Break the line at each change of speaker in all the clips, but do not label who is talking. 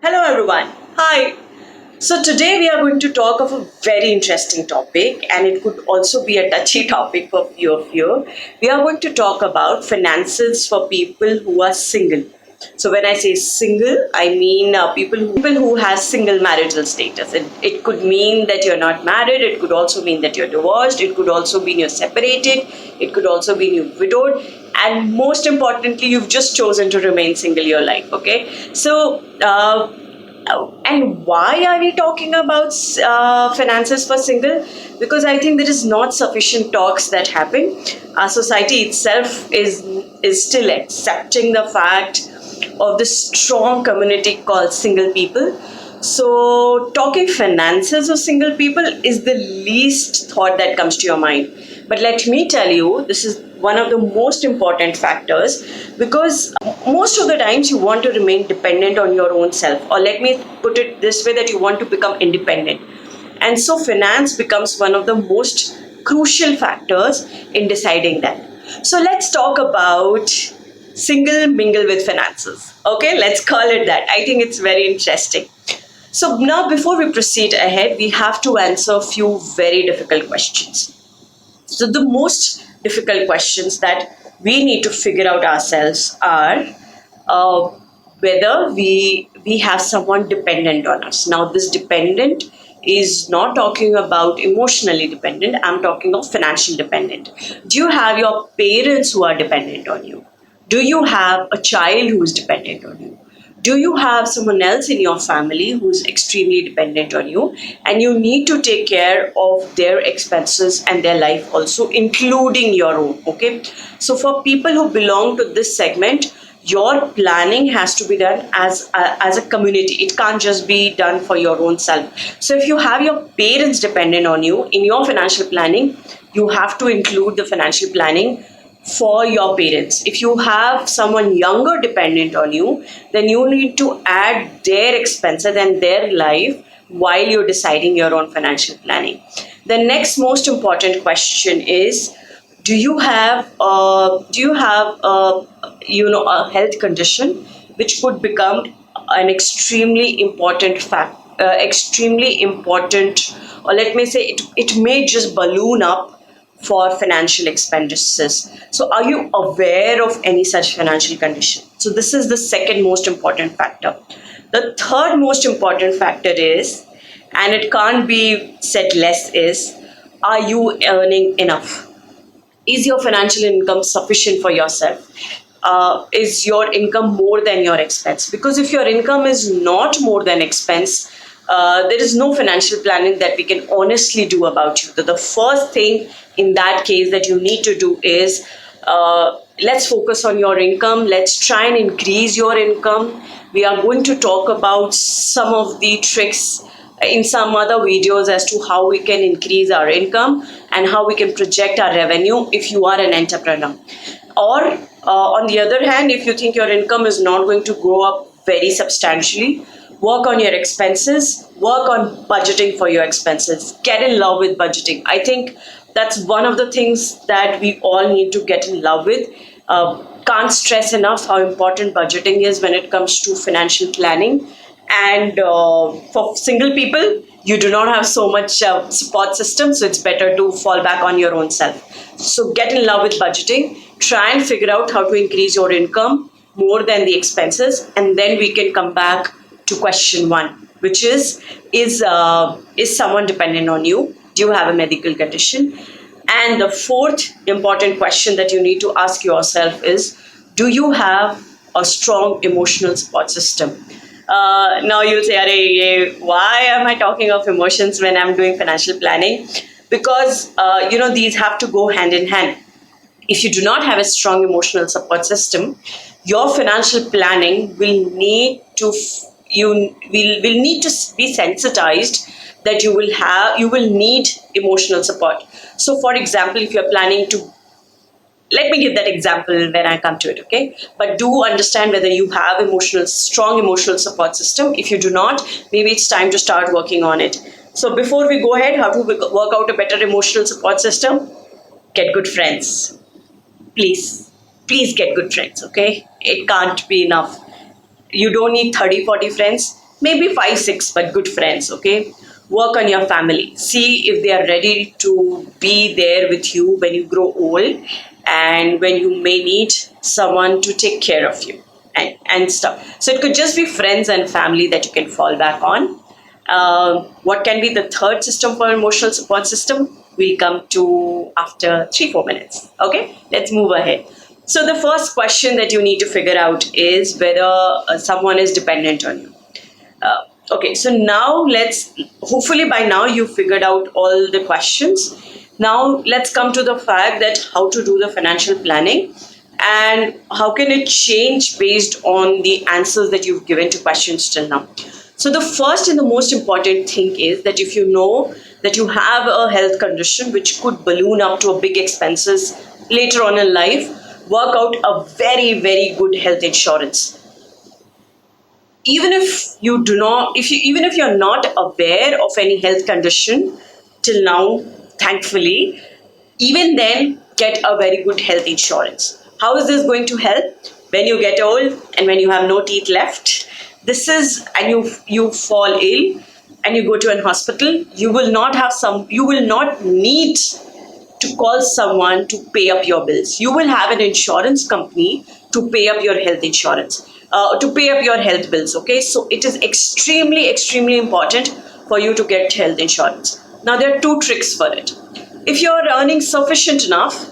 Hello everyone. Hi. So today we are going to talk of a very interesting topic, and it could also be a touchy topic for few of you. We are going to talk about finances for people who are single. So when I say single, I mean people who has single marital status. It could mean that you're not married. It could also mean that you're divorced. It could also mean you're separated. It could also mean you're widowed. And most importantly, you've just chosen to remain single your life. Okay. And why are we talking about finances for single? Because I think there is not sufficient talks that happen. Our society itself is still accepting the fact of this strong community called single people. So talking finances of single people is the least thought that comes to your mind. But let me tell you, this is one of the most important factors, because most of the times you want to remain dependent on your own self, or let me put it this way, that you want to become independent. And so finance becomes one of the most crucial factors in deciding that. So let's talk about single mingle with finances. Okay, let's call it that. I think it's very interesting. So now, before we proceed ahead, we have to answer a few very difficult questions. So the most difficult questions that we need to figure out ourselves are uh, whether we have someone dependent on us. Now, this dependent is not talking about emotionally dependent. I'm talking of financial dependent. Do you have your parents who are dependent on you? Do you have a child who is dependent on you? Do you have someone else in your family who's extremely dependent on you, and you need to take care of their expenses and their life also, including your own? Okay, so for people who belong to this segment, your planning has to be done as a community. It can't just be done for your own self. So if you have your parents dependent on you in your financial planning, you have to include the financial planning for your parents. If you have someone younger dependent on you, then you need to add their expenses and their life while you're deciding your own financial planning. The next most important question is, do you have a health condition which could become an extremely important, or let me say it may just balloon up for financial expenditures. So, are you aware of any such financial condition? So, this is the second most important factor. The third most important factor is, and it can't be said less, is, are you earning enough? Is your financial income sufficient for yourself? Is your income more than your expense? Because if your income is not more than expense, there is no financial planning that we can honestly do about you. The first thing in that case that you need to do is, let's focus on your income. Let's try and increase your income. We are going to talk about some of the tricks in some other videos as to how we can increase our income and how we can project our revenue if you are an entrepreneur. Or on the other hand, if you think your income is not going to go up very substantially, work on your expenses, work on budgeting for your expenses, get in love with budgeting. I think that's one of the things that we all need to get in love with. Can't stress enough how important budgeting is when it comes to financial planning. And for single people, you do not have so much support system, so it's better to fall back on your own self. So get in love with budgeting, try and figure out how to increase your income more than the expenses, and then we can come back to question one, which is someone dependent on you? Do you have a medical condition? And the fourth important question that you need to ask yourself is, do you have a strong emotional support system? Now you'll say, why am I talking of emotions when I'm doing financial planning? Because, these have to go hand in hand. If you do not have a strong emotional support system, your financial planning will need to be sensitized that you will need emotional support. So for example, if you're planning to, let me give that example when I come to it, okay? But do understand whether you have strong emotional support system. If you do not, maybe it's time to start working on it. So before we go ahead, how to work out a better emotional support system? Get good friends. Please get good friends, okay? It can't be enough. You don't need 30, 40 friends. maybe 5, 6, but good friends, okay? Work on your family. See if they are ready to be there with you when you grow old and when you may need someone to take care of you and stuff. So it could just be friends and family that you can fall back on. What can be the third system for emotional support system? We'll come to after 3, 4 minutes. Okay, let's move ahead. So the first question that you need to figure out is whether someone is dependent on you. Okay, so now hopefully by now you figured out all the questions. Now let's come to the fact that how to do the financial planning and how can it change based on the answers that you've given to questions till now. So the first and the most important thing is that if you know that you have a health condition which could balloon up to a big expenses later on in life, work out a very, very good health insurance. Even if you do not, even if you're not aware of any health condition till now, thankfully, even then get a very good health insurance. How is this going to help? When you get old and when you have no teeth left, and you fall ill and you go to an hospital, you will not need to call someone to pay up your bills. You will have an insurance company to pay up your health insurance, to pay up your health bills. Okay, so it is extremely, extremely important for you to get health insurance. Now, there are 2 tricks for it. If you're earning sufficient enough,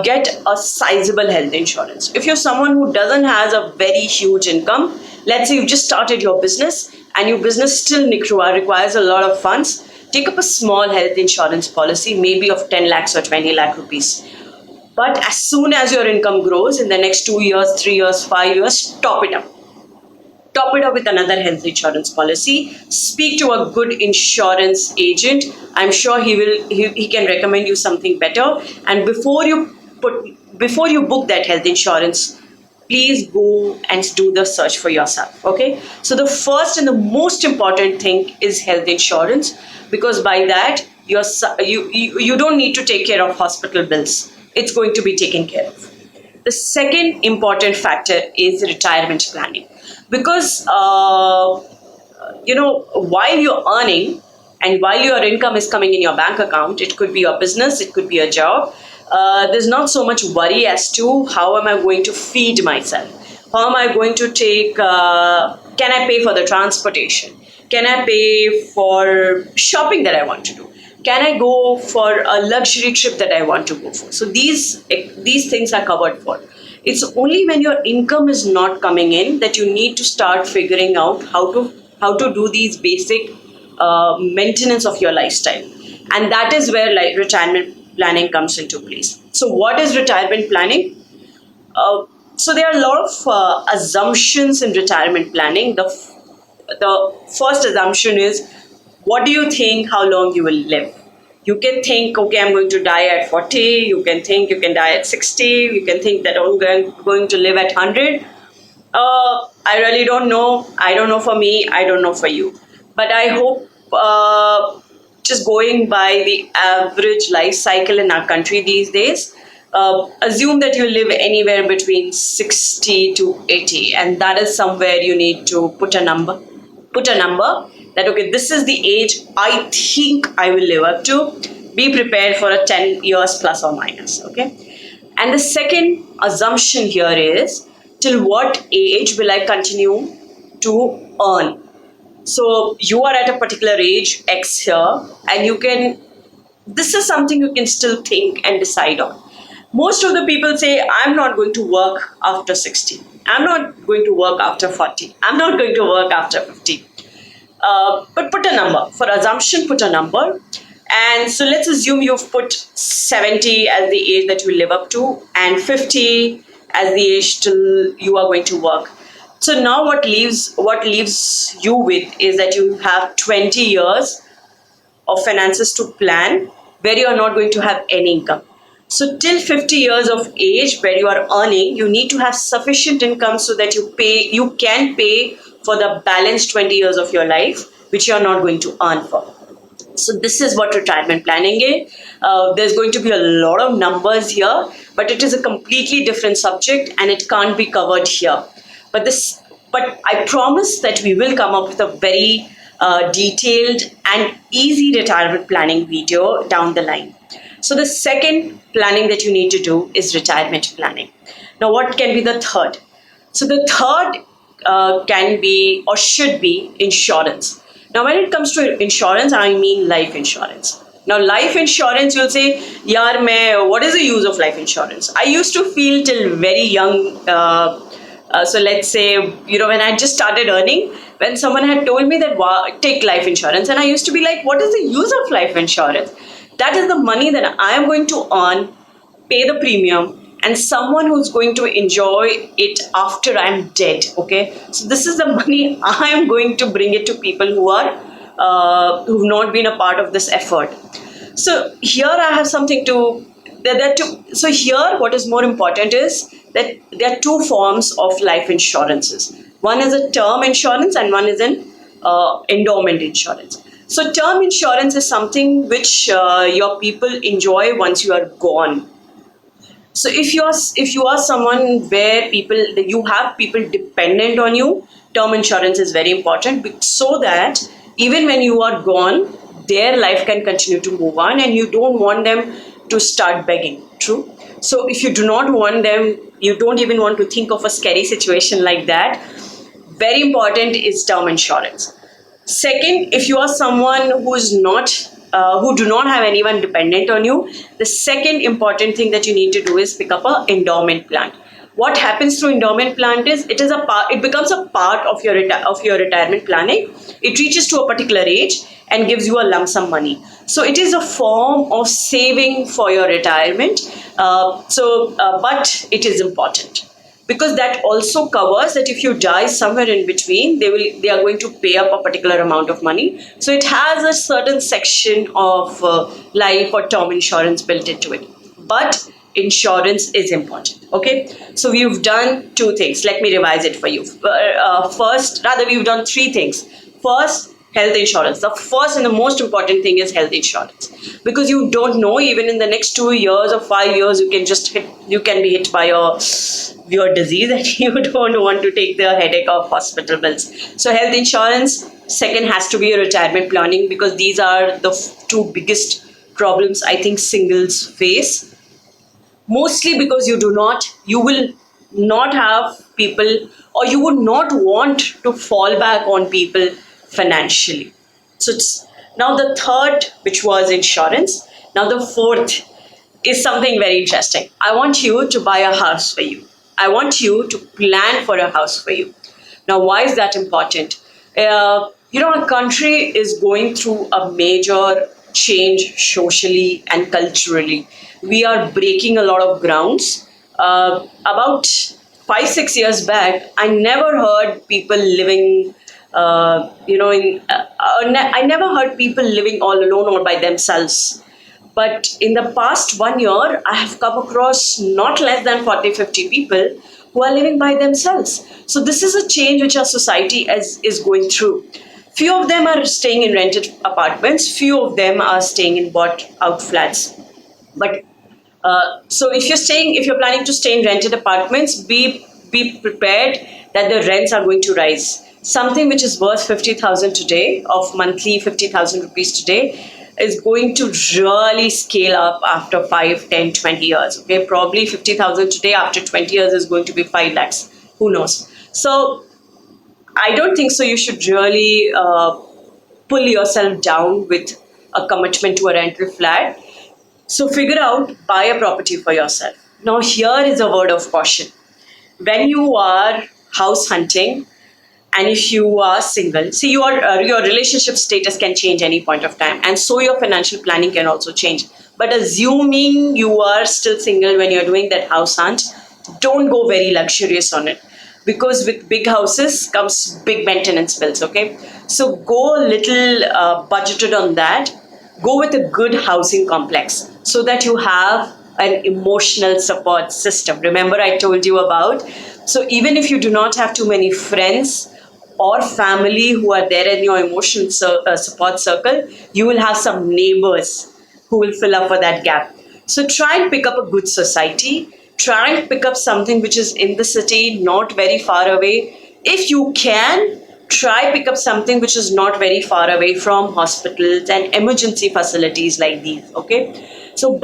get a sizable health insurance. If you're someone who doesn't has a very huge income, let's say you've just started your business and your business still requires a lot of funds, take up a small health insurance policy, maybe of 10 lakhs or 20 lakh rupees. But as soon as your income grows in the next 2 years, 3 years, 5 years, top it up. Top it up with another health insurance policy. Speak to a good insurance agent. I'm sure he can recommend you something better. And before you book that health insurance, please go and do the search for yourself. Okay. So the first and the most important thing is health insurance, because by that you don't need to take care of hospital bills. It's going to be taken care of. The second important factor is retirement planning, because while you're earning and while your income is coming in your bank account, it could be your business, it could be a job. There's not so much worry as to how am I going to feed myself? How am I going to take? Can I pay for the transportation? Can I pay for shopping that I want to do? Can I go for a luxury trip that I want to go for? So these things are covered for. It's only when your income is not coming in that you need to start figuring out how to do these basic maintenance of your lifestyle, and that is where retirement planning comes into place. So what is retirement planning? So there are a lot of assumptions in retirement planning. The first assumption is, what do you think how long you will live? You can think, okay, I'm going to die at 40. You can think you can die at 60. You can think that I'm going to live at 100. I really don't know. I don't know for me. I don't know for you. But I hope just going by the average life cycle in our country these days, assume that you live anywhere between 60 to 80. And that is somewhere you need to put a number. That, okay, this is the age I think I will live up to. Be prepared for a 10 years plus or minus, okay? And the second assumption here is, till what age will I continue to earn? So you are at a particular age X here, and this is something you can still think and decide on. Most of the people say, I'm not going to work after 60. I'm not going to work after 40. I'm not going to work after 50. But put a number. For assumption, put a number. And so let's assume you've put 70 as the age that you live up to and 50 as the age till you are going to work. So now what leaves you with is that you have 20 years of finances to plan where you are not going to have any income. So till 50 years of age where you are earning, you need to have sufficient income so that you can pay for the balanced 20 years of your life, which you are not going to earn for. So this is what retirement planning is. There's going to be a lot of numbers here, but it is a completely different subject and it can't be covered here. But But I promise that we will come up with a very detailed and easy retirement planning video down the line. So the second planning that you need to do is retirement planning. Now, what can be the third? So the third can be or should be insurance. Now, when it comes to insurance, I mean life insurance. Now, life insurance, you'll say, yaar, what is the use of life insurance? I used to feel till very young. So let's say, when I just started earning, when someone had told me that, wow, take life insurance, and I used to be like, what is the use of life insurance? That is the money that I am going to earn, pay the premium, and someone who's going to enjoy it after I'm dead. Okay, so this is the money I am going to bring it to people who've not been a part of this effort. So here I have something to. So here, what is more important is that there are two forms of life insurances. One is a term insurance, and one is an endowment insurance. So term insurance is something which your people enjoy once you are gone. So if you are someone where you have people dependent on you, term insurance is very important, so that even when you are gone, their life can continue to move on, and you don't want them to start begging. True. So if you do not want them, you don't even want to think of a scary situation like that. Very important is term insurance. Second, if you are someone who do not have anyone dependent on you, the second important thing that you need to do is pick up an endowment plan. What happens through endowment plan is it becomes a part of your retirement planning. It reaches to a particular age and gives you a lump sum money. So it is a form of saving for your retirement. But it is important, because that also covers that if you die somewhere in between, they are going to pay up a particular amount of money. So it has a certain section of life or term insurance built into it. But insurance is important. Okay, so we've done two things. Let me revise it for you. We've done three things. First, health insurance. The first and the most important thing is health insurance, because you don't know, even in the next 2 years or 5 years, you can be hit by your disease, and you don't want to take the headache of hospital bills. So health insurance. Second has to be your retirement planning, because these are the two biggest problems I think singles face. Mostly because you will not have people, or you would not want to fall back on people financially. So now the third, which was insurance. Now the fourth is something very interesting. I want you to buy a house for you. I want you to plan for a house for you. Now, why is that important? Our country is going through a major change socially and culturally. We are breaking a lot of grounds. About 5-6 years back, I never heard people living I never heard people living all alone or by themselves. But in the past 1 year, I have come across not less than 40-50 people who are living by themselves. So this is a change which our society is going through. Few of them are staying in rented apartments. Few of them are staying in bought out flats. But so if you're planning to stay in rented apartments, be prepared that the rents are going to rise. Something which is worth 50,000 today, of monthly 50,000 rupees today, is going to really scale up after 5, 10, 20 years. Okay, probably 50,000 today, after 20 years is going to be 5 lakhs. Who knows? So I don't think so. You should really pull yourself down with a commitment to a rental flat. So figure out, buy a property for yourself. Now here is a word of caution. When you are house hunting, and if you are single, see, your relationship status can change any point of time, and so your financial planning can also change. But assuming you are still single when you're doing that house hunt, don't go very luxurious on it, because with big houses comes big maintenance bills. Okay, so go a little budgeted on that. Go with a good housing complex, so that you have an emotional support system. Remember, I told you about. So even if you do not have too many friends or family who are there in your emotional support circle, you will have some neighbors who will fill up for that gap. So try and pick up a good society. Try and pick up something which is in the city, not very far away. If you can, try pick up something which is not very far away from hospitals and emergency facilities like these. Okay, so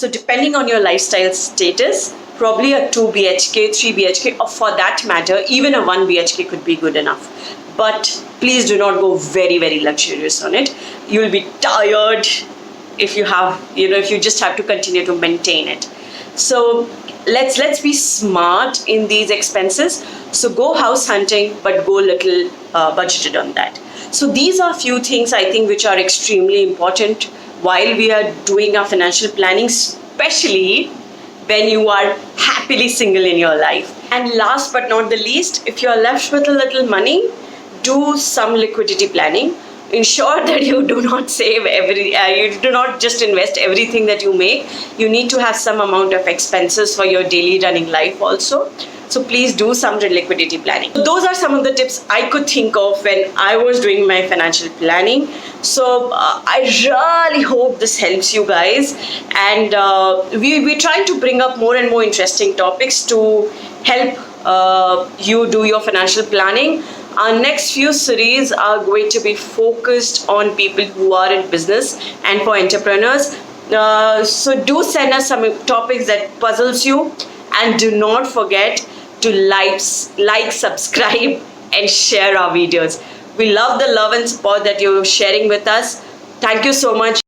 depending on your lifestyle status, probably a 2 BHK, 3 BHK, or for that matter, even a 1 BHK could be good enough. But please do not go very, very luxurious on it. You will be tired if you have, if you just have to continue to maintain it. So let's be smart in these expenses. So go house hunting, but go little budgeted on that. So these are few things I think which are extremely important while we are doing our financial planning, especially when you are happily single in your life. And last but not the least, if you are left with a little money, do some liquidity planning. Ensure that you do not save you do not just invest everything that you make. You need to have some amount of expenses for your daily running life also. So please do some liquidity planning. So those are some of the tips I could think of when I was doing my financial planning. So I really hope this helps you guys. And we're trying to bring up more and more interesting topics to help you do your financial planning. Our next few series are going to be focused on people who are in business and for entrepreneurs. So do send us some topics that puzzles you, and do not forget to like, subscribe, and share our videos. We love the love and support that you're sharing with us. Thank you so much.